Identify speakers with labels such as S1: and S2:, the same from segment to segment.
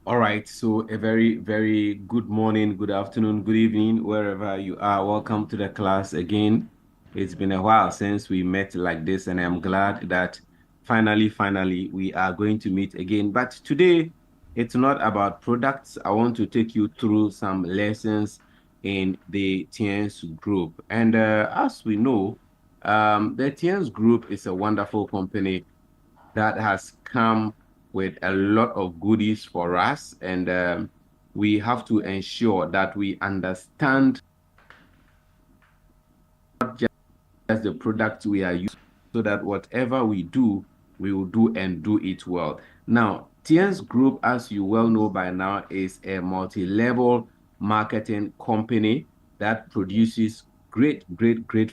S1: All right, so a very, very good morning, good afternoon, good evening, wherever you are. Welcome to the class again. It's been a while since we met like this, and I'm glad that finally, we are going to meet again. But today, it's not about products. I want to take you through some lessons in the TIENS Group. And as we know, the TIENS Group is a wonderful company that has come with a lot of goodies for us. And we have to ensure that we understand not just the product we are using, so that whatever we do, we will do and do it well. Now, TIENS Group, as you well know by now, is a multi-level marketing company that produces great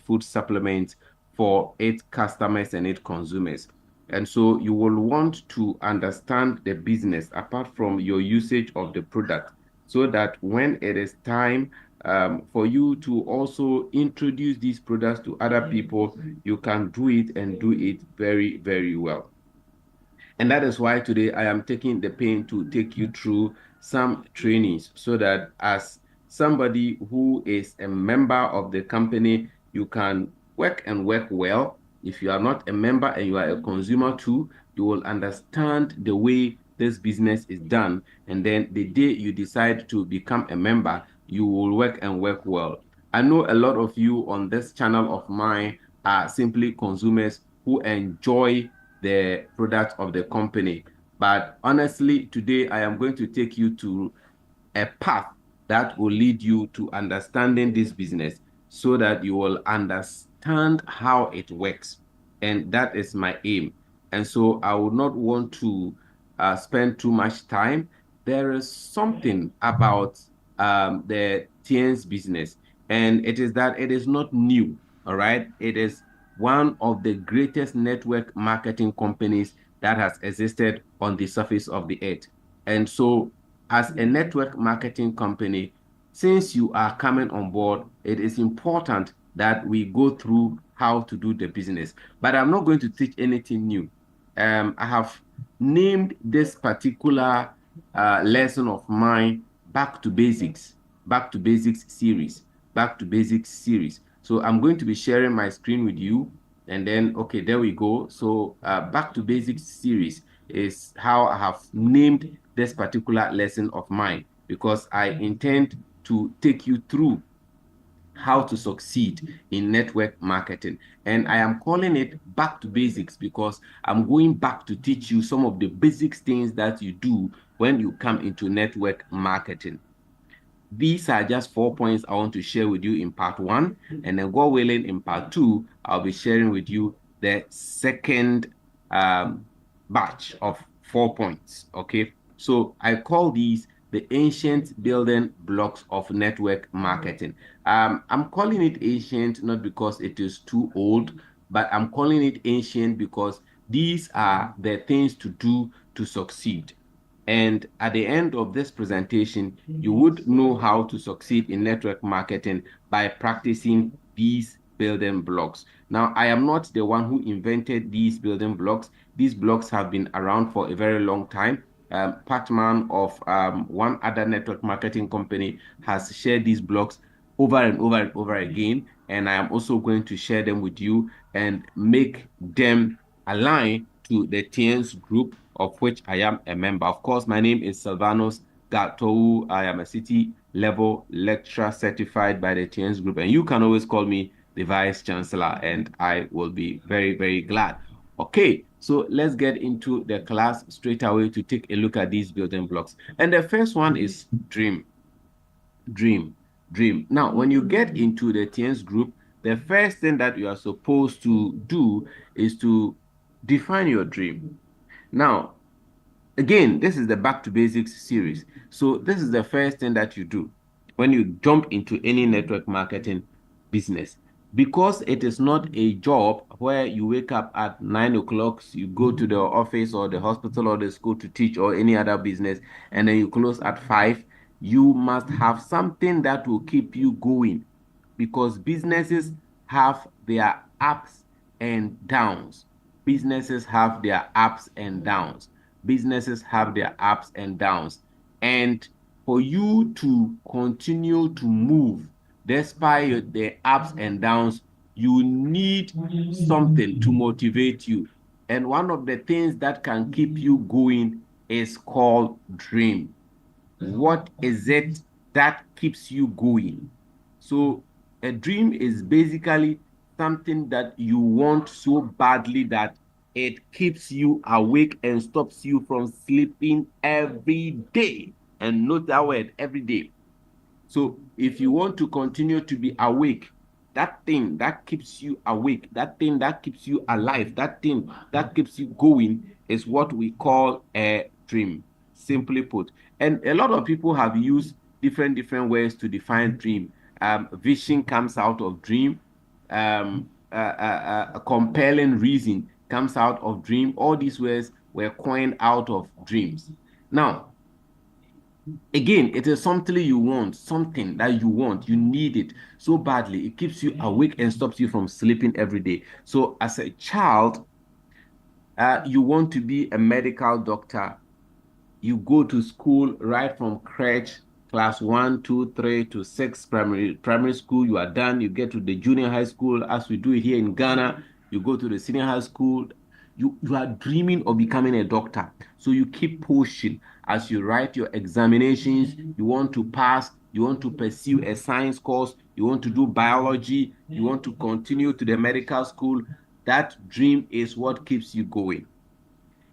S1: food supplements for its customers and its consumers. And so you will want to understand the business apart from your usage of the product, so that when it is time for you to also introduce these products to other people, you can do it and do it very well. And that is why today I am taking the pain to take you through some trainings, so that as somebody who is a member of the company, you can work and work well. If you are not a member and you are a consumer too, you will understand the way this business is done. And then the day you decide to become a member, you will work and work well. I know a lot of you on this channel of mine are simply consumers who enjoy the product of the company. But honestly, today I am going to take you to a path that will lead you to understanding this business, so that you will understand how it works. And that is my aim. And so I would not want to spend too much time. There is something about the TIENS business, and it is that it is not new. All right. It is one of the greatest network marketing companies that has existed on the surface of the earth. And so, as a network marketing company, since you are coming on board, it is important that we go through how to do the business. But I'm not going to teach anything new. I have named this particular lesson of mine Back to Basics, Back to Basics series, Back to Basics series. So I'm going to be sharing my screen with you. And then, okay, there we go. So Back to Basics series is how I have named this particular lesson of mine, because I intend to take you through how to succeed in network marketing. And I am calling it Back to Basics because I'm going back to teach you some of the basic things that you do when you come into network marketing. These are just 4 points I want to share with you in part one. And then, God willing, in part two, I'll be sharing with you the second batch of 4 points. Okay. So I call these the ancient building blocks of network marketing. I'm calling it ancient not because it is too old, but I'm calling it ancient because these are the things to do to succeed. And at the end of this presentation, you would know how to succeed in network marketing by practicing these building blocks. Now, I am not the one who invented these building blocks. These blocks have been around for a very long time. Patman of one other network marketing company has shared these blocks over and over again. And I am also going to share them with you and make them align to the TIENS group, of which I am a member. Of course, my name is Sylvanus Gatorwu. I am a city level lecturer certified by the TIENS group. And you can always call me the Vice Chancellor, and I will be very glad. Okay, so let's get into the class straight away to take a look at these building blocks. And the first one is dream. Dream. Dream. Now, when you get into the TIENS group, the first thing that you are supposed to do is to define your dream. Now, again, this is the Back to Basics series. So this is the first thing that you do when you jump into any network marketing business. Because it is not a job where you wake up at 9 o'clock, you go to the office or the hospital or the school to teach or any other business, and then you close at 5. You must have something that will keep you going, because businesses have their ups and downs. Businesses have their ups and downs. Businesses have their ups and downs. And for you to continue to move despite the ups and downs, you need something to motivate you. And one of the things that can keep you going is called dream. What is it that keeps you going? So a dream is basically something that you want so badly that it keeps you awake and stops you from sleeping every day. And note that word, every day. So if you want to continue to be awake, that thing that keeps you awake, that thing that keeps you alive, that thing that keeps you going is what we call a dream, simply put. And a lot of people have used different ways to define dream. Vision comes out of dream. A compelling reason comes out of dream. All these words were coined out of dreams. Now, again, it is something you want, something that you want, you need it so badly. It keeps you awake and stops you from sleeping every day. So, as a child, you want to be a medical doctor. You go to school right from crèche, class 1, 2, 3 to 6, primary school. You are done. You get to the junior high school, as we do it here in Ghana. You go to the senior high school. You are dreaming of becoming a doctor. So you keep pushing as you write your examinations. You want to pass. You want to pursue a science course. You want to do biology. You want to continue to the medical school. That dream is what keeps you going.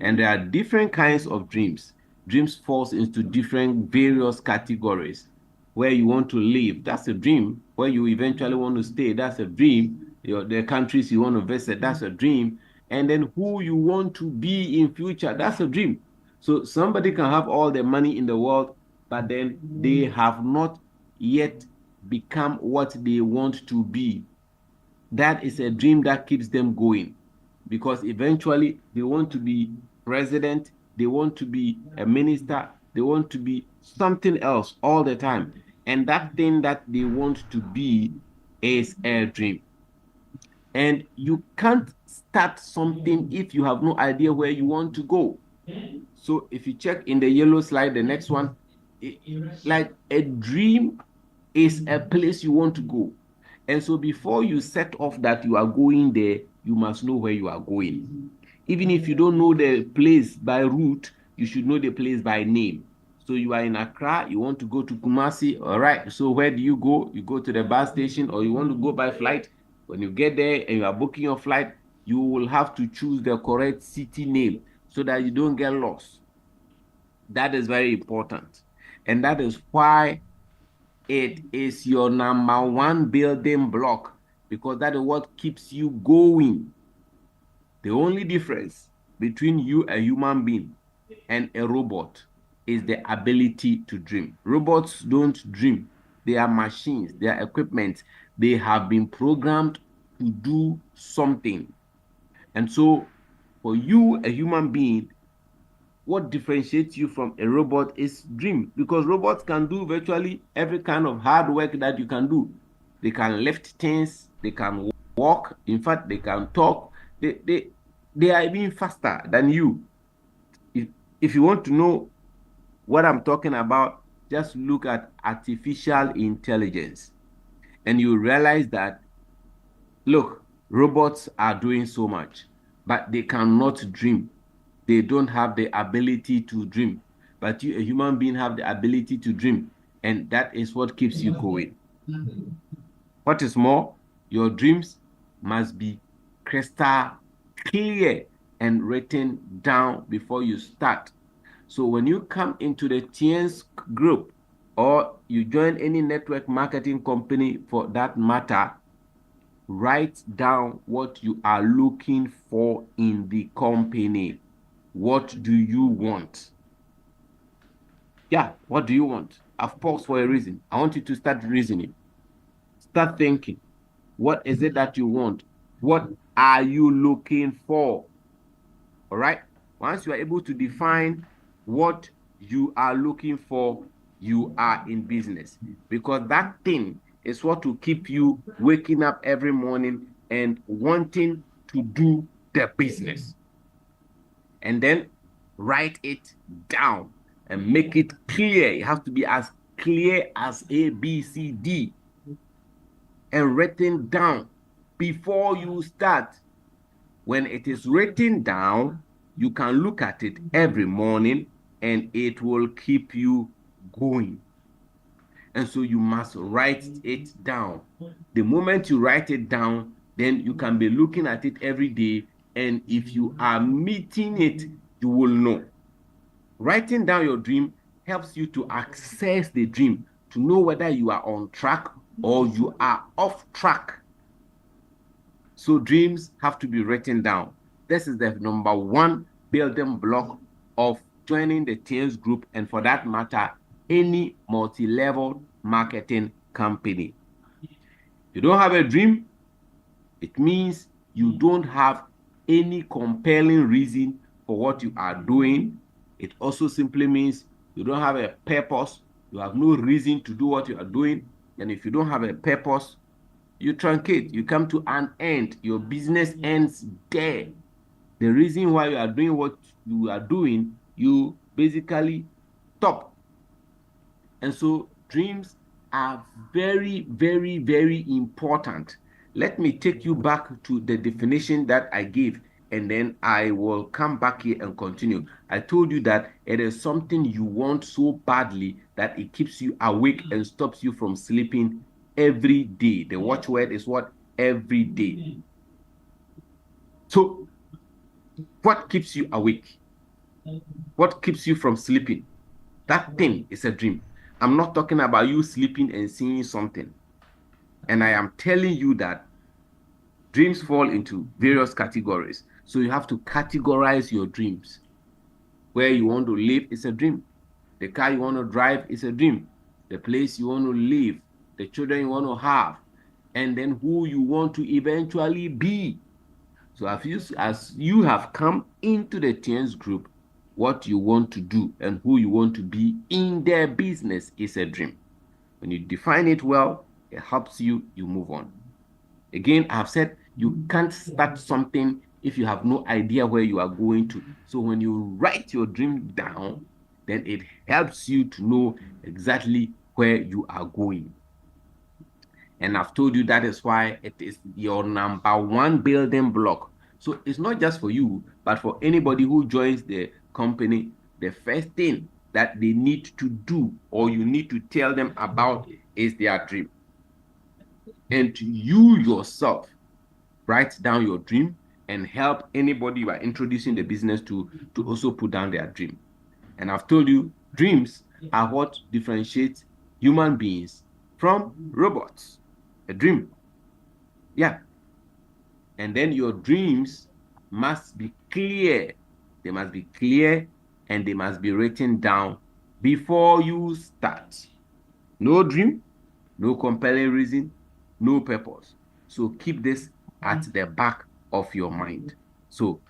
S1: And there are different kinds of dreams. Dreams falls into different various categories. Where you want to live, that's a dream. Where you eventually want to stay, that's a dream. The countries you want to visit, that's a dream. And then who you want to be in future, that's a dream. So somebody can have all the money in the world, but then they have not yet become what they want to be. That is a dream that keeps them going, because eventually they want to be president, they want to be a minister, they want to be something else all the time. And that thing that they want to be is a dream. And you can't start something if you have no idea where you want to go. So if you check in the yellow slide, the next one, like a dream is a place you want to go. And so before you set off that you are going there, you must know where you are going. Even if you don't know the place by route, you should know the place by name. So you are in Accra, you want to go to Kumasi, all right. So where do you go? You go to the bus station, or you want to go by flight. When you get there and you are booking your flight, you will have to choose the correct city name so that you don't get lost. That is very important. And that is why it is your number one building block, because that is what keeps you going. The only difference between you, a human being, and a robot is the ability to dream. Robots don't dream. They are machines, they are equipment. They have been programmed to do something. And so for you, a human being, what differentiates you from a robot is dream, because robots can do virtually every kind of hard work that you can do. They can lift things, they can walk, in fact, they can talk. They are even faster than you. If you want to know what I'm talking about, just look at artificial intelligence and you realize that, look, robots are doing so much, but they cannot dream. They don't have the ability to dream. But you, a human being, have the ability to dream. And that is what keeps you going. What is more, your dreams must be crystal clear and written down before you start. So when you come into the TIENS Group, or you join any network marketing company for that matter, write down what you are looking for in the company. What do you want? Yeah, what do you want? I've paused for a reason. I want you to start reasoning. Start thinking. What is it that you want? What are you looking for? All right. Once you are able to define what you are looking for, you are in business, because that thing is what will keep you waking up every morning and wanting to do the business. And then write it down. and make it clear. It has to be as clear as A, B, C, D, and written down before you start. When it is written down, you can look at it every morning and it will keep you going. And so you must write it down. The moment you write it down, then you can be looking at it every day. And if you are meeting it, you will know. Writing down your dream helps you to access the dream, to know whether you are on track or you are off track. So dreams have to be written down. This is the number one building block of joining the TIENS Group, and for that matter, any multi-level marketing company. You don't have a dream, it means you don't have any compelling reason for what you are doing. It also simply means you don't have a purpose. You have no reason to do what you are doing. And if you don't have a purpose, you truncate. You come to an end. Your business ends there. The reason why you are doing what you are doing, you basically stop. And so dreams are very, very, very important. Let me take you back to the definition that I gave, and then I will come back here and continue. I told you that it is something you want so badly that it keeps you awake and stops you from sleeping every day. The watchword is what? Every day. So, what keeps you awake? What keeps you from sleeping? That thing is a dream. I'm not talking about you sleeping and seeing something. And I am telling you that dreams fall into various categories. So you have to categorize your dreams. Where you want to live is a dream. The car you want to drive is a dream. The place you want to live, the children you want to have, and then who you want to eventually be. So as you have come into the TIENS Group, what you want to do and who you want to be in their business is a dream. When you define it well, it helps you move on. Again, I've said you can't start something if you have no idea where you are going to. So when you write your dream down, then it helps you to know exactly where you are going. And I've told you that is why it is your number one building block. So it's not just for you, but for anybody who joins the company, the first thing that they need to do or you need to tell them about is their dream. And you yourself write down your dream and help anybody you are introducing the business to also put down their dream. And I've told you, dreams are what differentiates human beings from robots. A dream. Yeah. And then your dreams must be clear. They must be clear and they must be written down before you start. No dream, no compelling reason, no purpose. So keep this at the back of your mind. So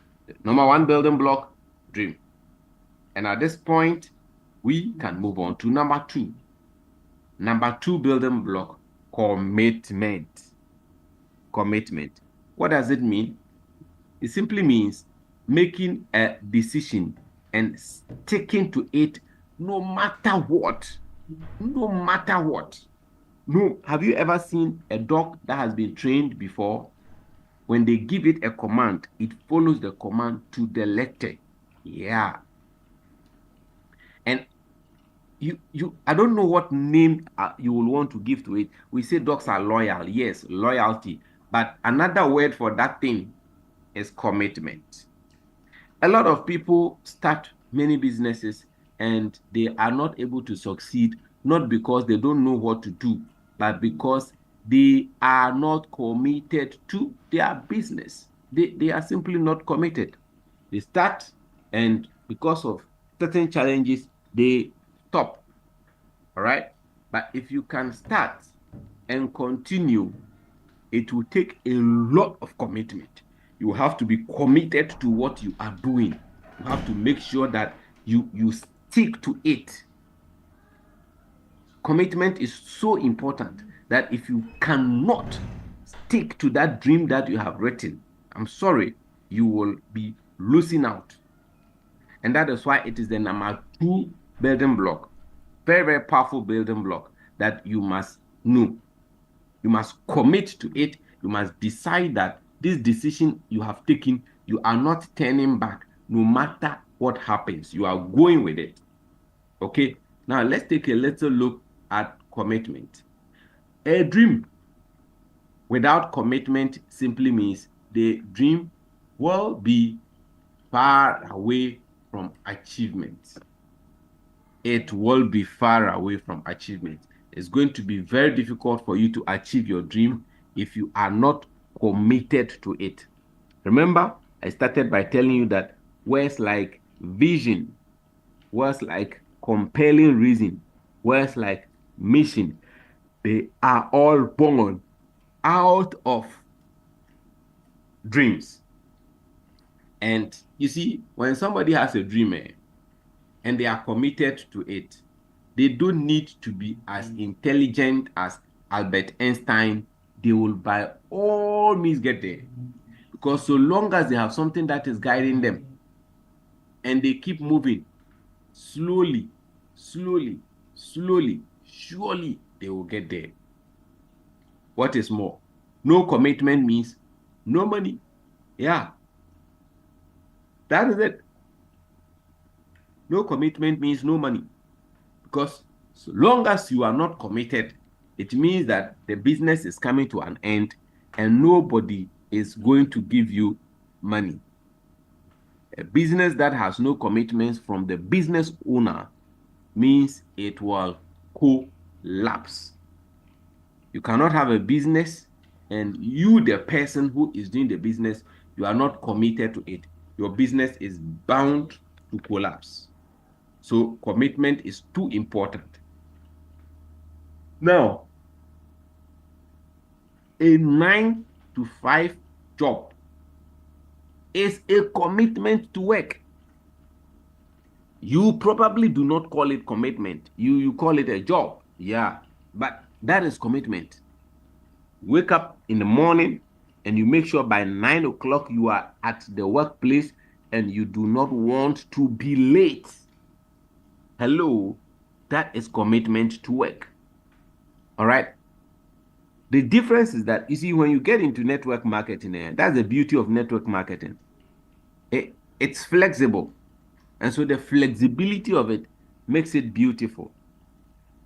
S1: number one building block, dream. And at this point, we can move on to number two. Number two building block, commitment. Commitment. What does it mean? It simply means making a decision and sticking to it no matter what. No matter what. No, have you ever seen a dog that has been trained before? When they give it a command, it follows the command to the letter. Yeah. And I don't know what name you will want to give to it. We say dogs are loyal. Yes, loyalty. But another word for that thing is commitment. A lot of people start many businesses and they are not able to succeed, not because they don't know what to do, but because they are not committed to their business. They are simply not committed. They start, and because of certain challenges, they stop. All right? But if you can start and continue, it will take a lot of commitment. You have to be committed to what you are doing. You have to make sure that you stick to it. Commitment is so important that if you cannot stick to that dream that you have written, I'm sorry, you will be losing out. And that is why it is the number two building block, very, very powerful building block that you must know. You must commit to it. You must decide that this decision you have taken, you are not turning back no matter what happens. You are going with it. Okay, now let's take a little look at commitment. A dream without commitment simply means the dream will be far away from achievement. It will be far away from achievement. It's going to be very difficult for you to achieve your dream if you are not committed to it. Remember, I started by telling you that words like vision, words like compelling reason, words like mission, they are all born out of dreams. And you see, when somebody has a dream and they are committed to it, they don't need to be as intelligent as Albert Einstein. They will by all means get there. Because so long as they have something that is guiding them and they keep moving slowly, slowly, slowly, surely they will get there. What is more, no commitment means no money. Yeah, that is it. No commitment means no money. Because so long as you are not committed, it means that the business is coming to an end and nobody is going to give you money. A business that has no commitments from the business owner means it will collapse. You cannot have a business and you, the person who is doing the business, you are not committed to it. Your business is bound to collapse. So commitment is too important. Now, a 9 to 5 job is a commitment to work. You probably do not call it commitment. You call it a job. Yeah, but that is commitment. Wake up in the morning and you make sure by 9 o'clock you are at the workplace and you do not want to be late. Hello, that is commitment to work. All right. The difference is that, you see, when you get into network marketing, that's the beauty of network marketing. It's flexible. And so the flexibility of it makes it beautiful.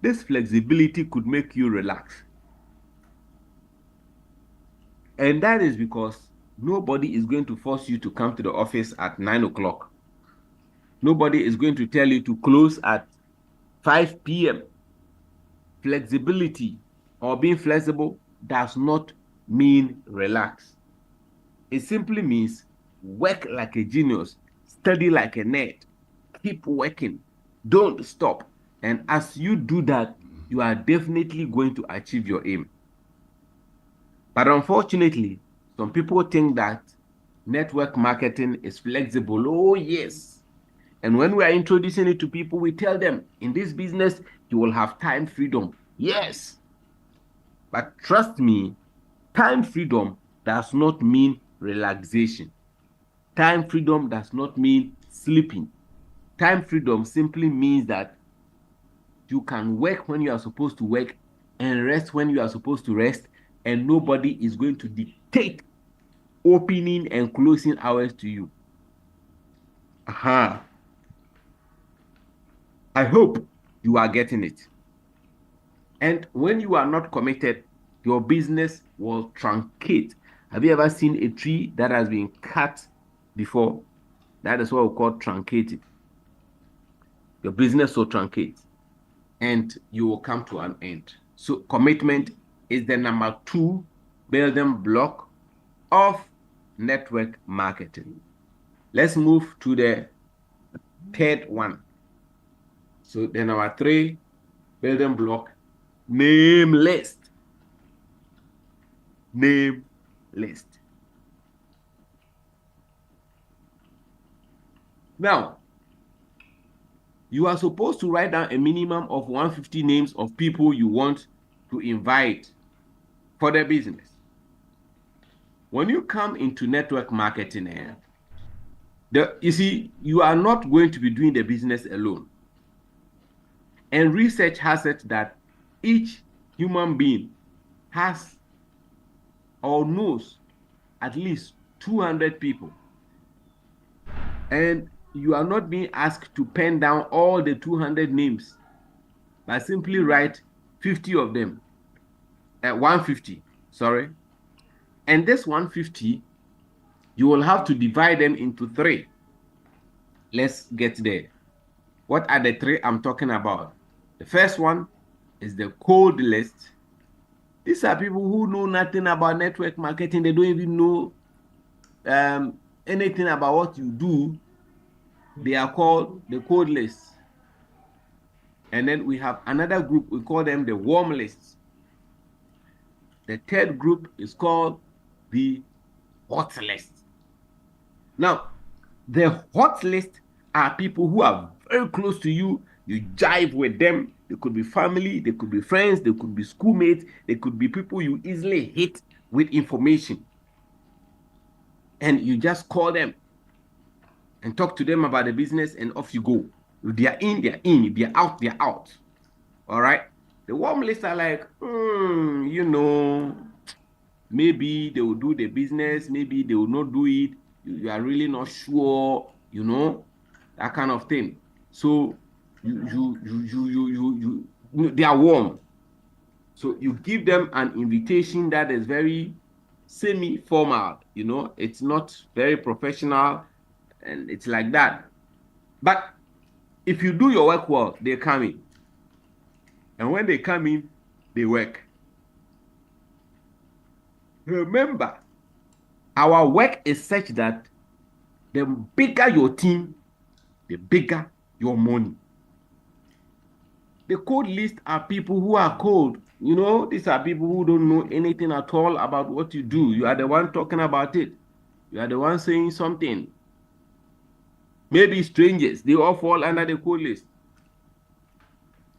S1: This flexibility could make you relax. And that is because nobody is going to force you to come to the office at 9 o'clock. Nobody is going to tell you to close at 5 p.m. Flexibility or being flexible does not mean relax. It simply means work like a genius, study like a nerd, keep working, don't stop. And as you do that, you are definitely going to achieve your aim. But unfortunately, some people think that network marketing is flexible. Oh, yes. And when we are introducing it to people, we tell them, in this business, you will have time freedom. Yes. But trust me, time freedom does not mean relaxation. Time freedom does not mean sleeping. Time freedom simply means that you can work when you are supposed to work and rest when you are supposed to rest, and nobody is going to dictate opening and closing hours to you. Aha. I hope you are getting it. And when you are not committed, your business will truncate. Have you ever seen a tree that has been cut before? That is what we call truncated. Your business will truncate and you will come to an end. So commitment is the number 2 building block of network marketing. Let's move to the third one. So the number 3 building block, name list. Name list. Now, you are supposed to write down a minimum of 150 names of people you want to invite for the business. When you come into network marketing, you see, you are not going to be doing the business alone. And research has it that each human being has or knows at least 200 people. And you are not being asked to pen down all the 200 names, but simply write 50 of them. 150, sorry. And this 150, you will have to divide them into 3. Let's get there. What are the 3 I'm talking about? The first one is the cold list. These are people who know nothing about network marketing. They don't even know anything about what you do. They are called the cold list. And then we have another group, we call them the warm lists. The third group is called the hot list. Now, the hot list are people who are very close to you. You jive with them. They could be family, they could be friends, they could be schoolmates, they could be people you easily hit with information. And you just call them and talk to them about the business, and off you go. If they are in, they're in. If they're out, they're out. All right? The warm lists are like, maybe they will do the business, maybe they will not do it. You are really not sure, that kind of thing. So they are warm. So you give them an invitation that is very semi-formal, it's not very professional, and it's like that. But if you do your work well, they come in. And when they come in, they work. Remember, our work is such that the bigger your team, the bigger your money. The cold list are people who are cold. These are people who don't know anything at all about what you do. You are the one talking about it. You are the one saying something. Maybe strangers, they all fall under the cold list.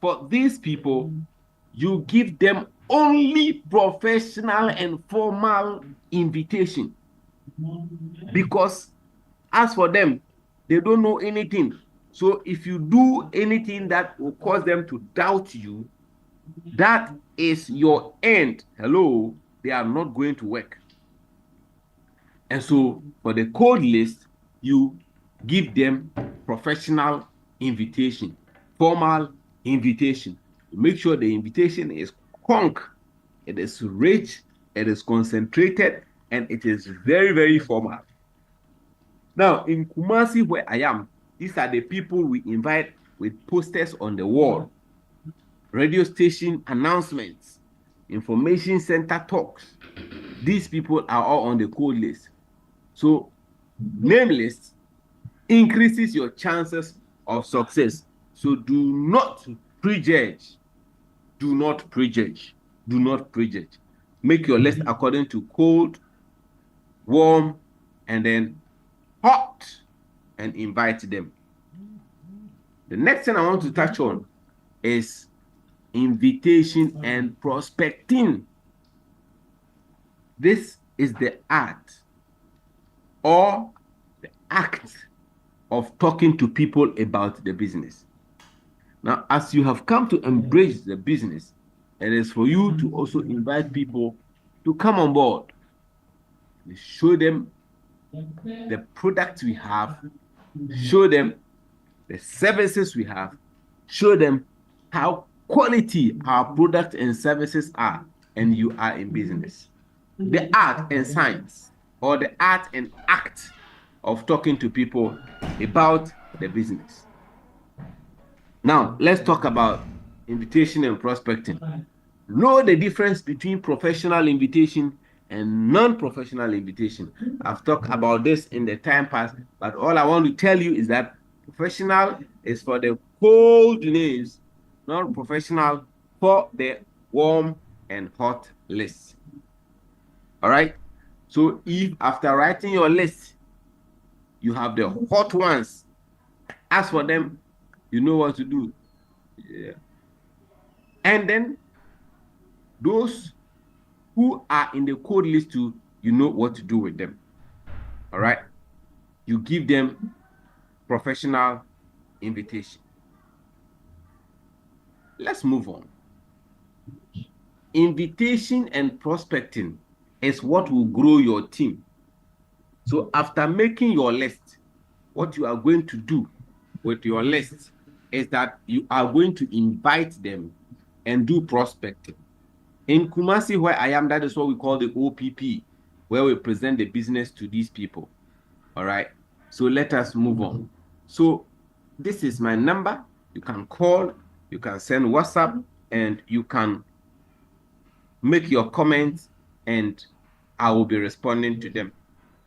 S1: For these people, you give them only professional and formal invitation. Because as for them, they don't know anything. So if you do anything that will cause them to doubt you, that is your end. Hello, they are not going to work. And so for the cold list, you give them professional invitation, formal invitation. Make sure the invitation is conk, it is rich, it is concentrated, and it is very, very formal. Now, in Kumasi, where I am, these are the people we invite with posters on the wall, radio station announcements, information center talks. These people are all on the cold list. So, name list increases your chances of success. So, do not prejudge. Do not prejudge. Do not prejudge. Make your list according to cold, warm, and then hot, and invite them. The next thing I want to touch on is invitation and prospecting. This is the art or the act of talking to people about the business. Now, as you have come to embrace the business, it is for you to also invite people to come on board. Show them the products we have, show them the services we have, show them how quality our products and services are, and you are in business. The art and science, or the art and act of talking to people about the business. Now, let's talk about invitation and prospecting. Know the difference between professional invitation and non-professional invitation. I've talked about this in the time past, but all I want to tell you is that professional is for the cold names, non-professional for the warm and hot lists. All right? So if after writing your list, you have the hot ones, ask for them, you know what to do. Yeah. And then those who are in the cold list too, you know what to do with them. All right? You give them professional invitation. let's move on. Invitation and prospecting is what will grow your team. So after making your list, what you are going to do with your list is that you are going to invite them and do prospecting. In Kumasi, where I am, that is what we call the OPP, where we present the business to these people. All right. So let us move on. So this is my number. You can call, you can send WhatsApp, and you can make your comments, and I will be responding to them.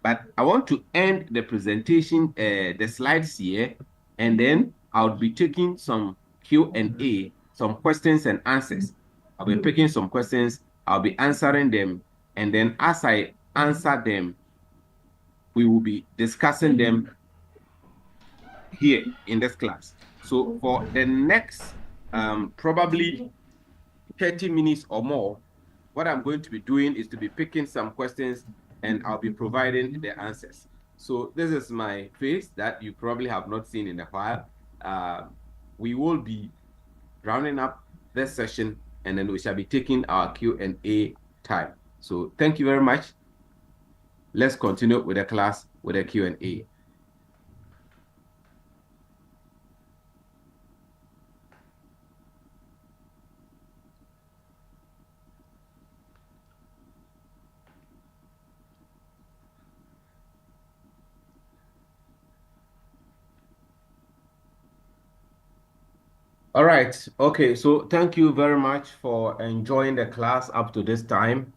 S1: But I want to end the presentation, the slides here, and then I'll be taking some Q&A, some questions and answers. I'll be picking some questions, I'll be answering them, and then as I answer them, we will be discussing them here in this class. So for the next probably 30 minutes or more, what I'm going to be doing is to be picking some questions and I'll be providing the answers. So this is my face that you probably have not seen in a while. We will be rounding up this session and then we shall be taking our Q&A time. So thank you very much. Let's continue with the class with the Q&A. All right. Okay. So thank you very much for enjoying the class up to this time.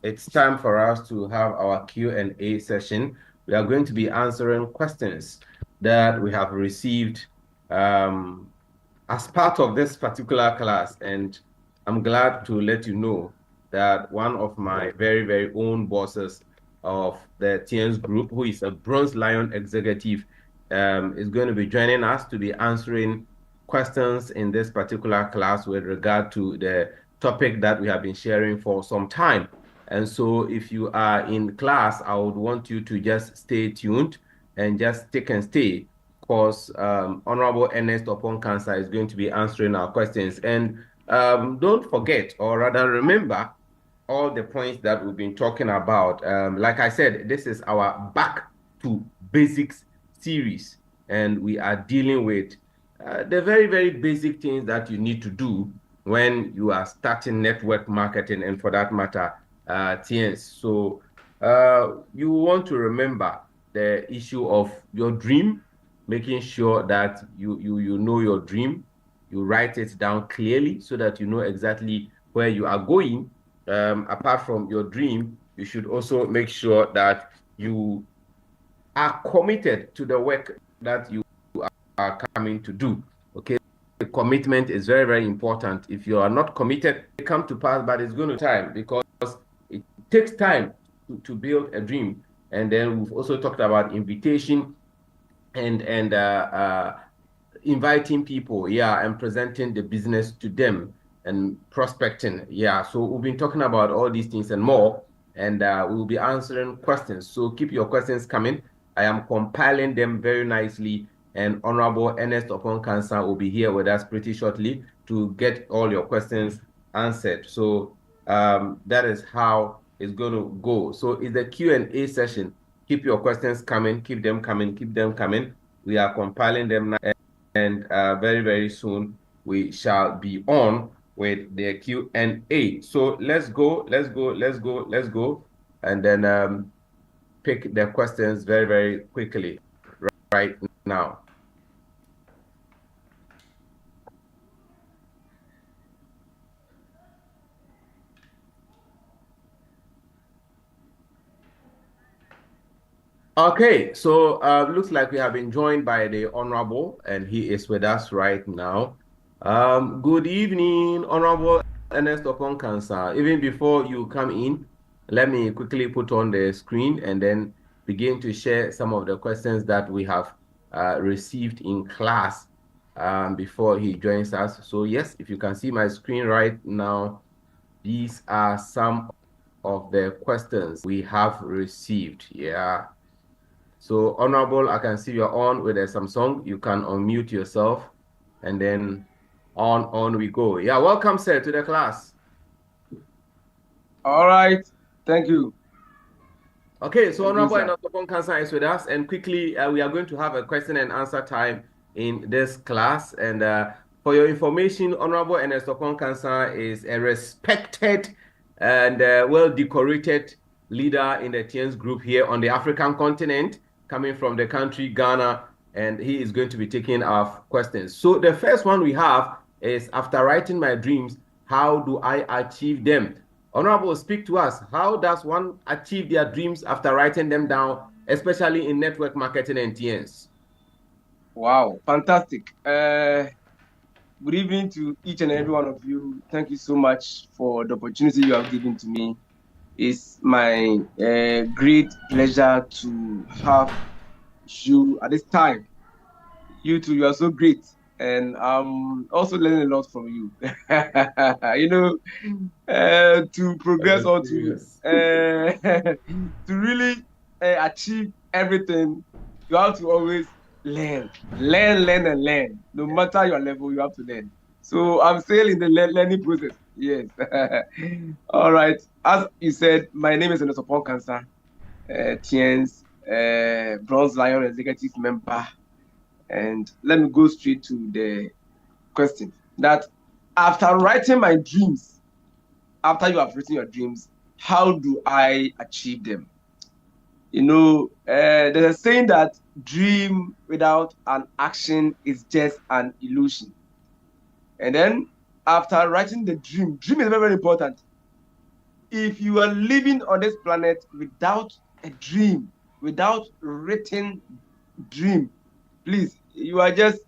S1: It's time for us to have our Q&A session. We are going to be answering questions that we have received as part of this particular class. And I'm glad to let you know that one of my very, very own bosses of the TIENS Group, who is a Bronze Lion executive, is going to be joining us to be answering questions in this particular class with regard to the topic that we have been sharing for some time. And so if you are in class, I would want you to just stay tuned and just stick and stay, because Honorable Ernest Oppong Nkansah is going to be answering our questions. And don't forget, or rather remember, all the points that we've been talking about. Like I said, this is our Back to Basics series, and we are dealing with the very, very basic things that you need to do when you are starting network marketing, and for that matter, TIENS. So you want to remember the issue of your dream, making sure that you know your dream, you write it down clearly so that you know exactly where you are going. Apart from your dream, you should also make sure that you are committed to the work that you are coming to do. Okay, the commitment is very, very important. If you are not committed, it come to pass, but it's going to take time, because it takes time to build a dream. And then we've also talked about invitation and inviting people, yeah, and presenting the business to them and prospecting, yeah. So we've been talking about all these things and more, and we will be answering questions. So keep your questions coming. I am compiling them very nicely, and Honorable Ernest Oppong Nkansah will be here with us pretty shortly to get all your questions answered. So that is how it's going to go. So it's the Q&A session. Keep your questions coming, keep them coming, keep them coming. We are compiling them now, and very, very soon we shall be on with the Q&A. So let's go, and then pick the questions very, very quickly right now. Okay, so looks like we have been joined by the Honorable, and he is with us right now. Good evening, Honorable Ernest Oppong Nkansah. Even before you come in, let me quickly put on the screen and then begin to share some of the questions that we have received in class before he joins us. So yes, if you can see my screen right now, these are some of the questions we have received. Yeah. So, Honorable, I can see you're on with a Samsung. You can unmute yourself and then on we go. Yeah, welcome, sir, to the class.
S2: All right. Thank you.
S1: Okay, so
S2: Thank you,
S1: Honorable
S2: sir.
S1: Ernest Oppong Nkansah is with us, and quickly we are going to have a question and answer time in this class. And for your information, Honorable Ernest Oppong Nkansah is a respected and well-decorated leader in the TIENS Group here on the African continent, coming from the country Ghana, and he is going to be taking our questions. So the first one we have is, after writing my dreams, how do I achieve them? Honorable, speak to us. How does one achieve their dreams after writing them down, especially in network marketing and TNs?
S2: Wow. Fantastic. Good evening to each and every one of you. Thank you so much for the opportunity you have given to me. It's my great pleasure to have you at this time. You two, you are so great. And I'm also learning a lot from you. To progress or to
S1: Serious.
S2: to really achieve everything, you have to always learn, and learn. No matter your level, you have to learn. So I'm still in the learning process. Yes. All right. As you said, my name is Ernest Oppong Nkansah, TIENS Bronze Lion Executive Member. And let me go straight to the question that after writing my dreams, after you have written your dreams, how do I achieve them? There's a saying that dream without an action is just an illusion. And then after writing the dream is very, very important. If you are living on this planet without a dream, without written dream, please, you are just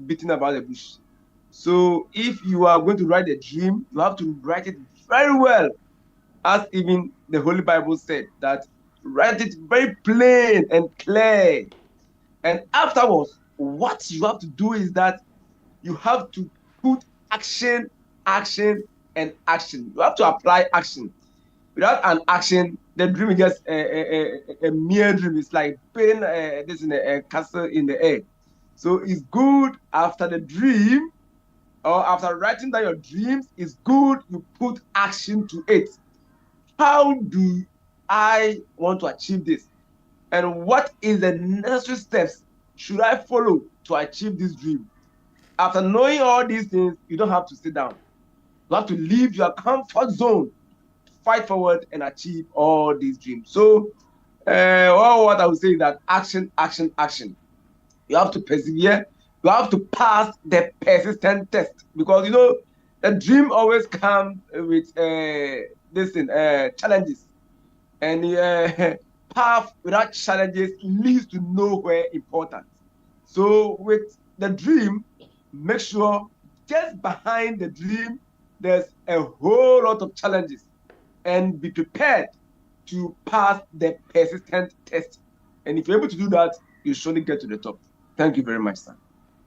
S2: beating about the bush. So if you are going to write a dream, you have to write it very well, as even the Holy Bible said, that write it very plain and clear. And afterwards, what you have to do is that you have to put action, action, and action. You have to apply action. Without an action, the dream is just a mere dream. It's like putting this in a castle in the air. So it's good after the dream, or after writing down your dreams, it's good you put action to it. How do I want to achieve this? And what is the necessary steps should I follow to achieve this dream? After knowing all these things, you don't have to sit down. You have to leave your comfort zone, fight forward, and achieve all these dreams. So, what I would say is that action, action, action. You have to persevere. You have to pass the persistent test, because the dream always comes with challenges, and path without challenges leads to nowhere important. So with the dream, make sure just behind the dream there's a whole lot of challenges, and be prepared to pass the persistent test. And if you're able to do that, you surely get to the top. Thank you very much, sir.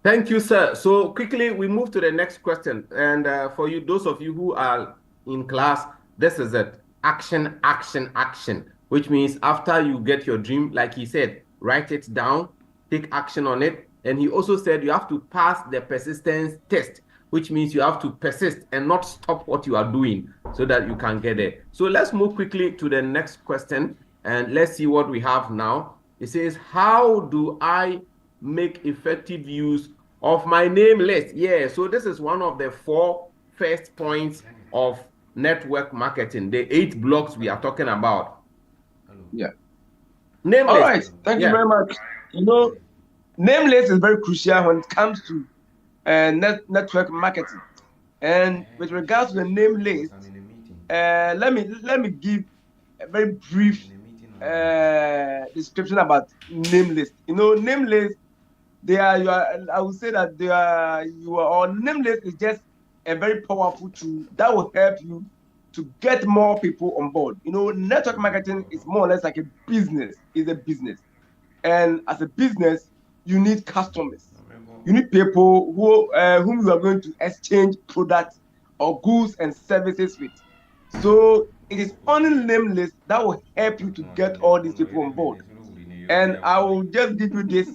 S1: Thank you, sir. So quickly, we move to the next question. And for you, those of you who are in class, this is it. Action, action, action, which means after you get your dream, like he said, write it down, take action on it. And he also said you have to pass the persistence test, which means you have to persist and not stop what you are doing so that you can get there. So let's move quickly to the next question, and let's see what we have now. It says, how do I make effective use of my name list? Yeah, so this is one of the 4 first points of network marketing, the 8 blocks we are talking about.
S2: Yeah.
S1: Name
S2: All
S1: list.
S2: right. Thank you
S1: Yeah.
S2: very much. Name list is very crucial when it comes to network marketing. And with regards to the name list, let me give a very brief description about name list. Name list, I would say that or name list is just a very powerful tool that will help you to get more people on board. Network marketing is more or less like a business. It's a business. And as a business, you need customers. You need people whom you are going to exchange products or goods and services with. So it is only name list that will help you to get all these people on board. And I will just give you this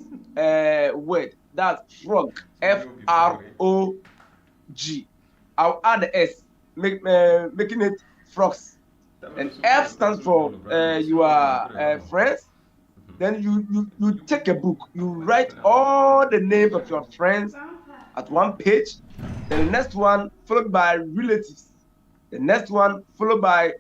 S2: word. That's frog. FROG. G. I'll add the S, making it frogs. And F stands for your friends. Then you take a book, you write all the names of your friends at one page. Then the next one followed by relatives. The next one followed by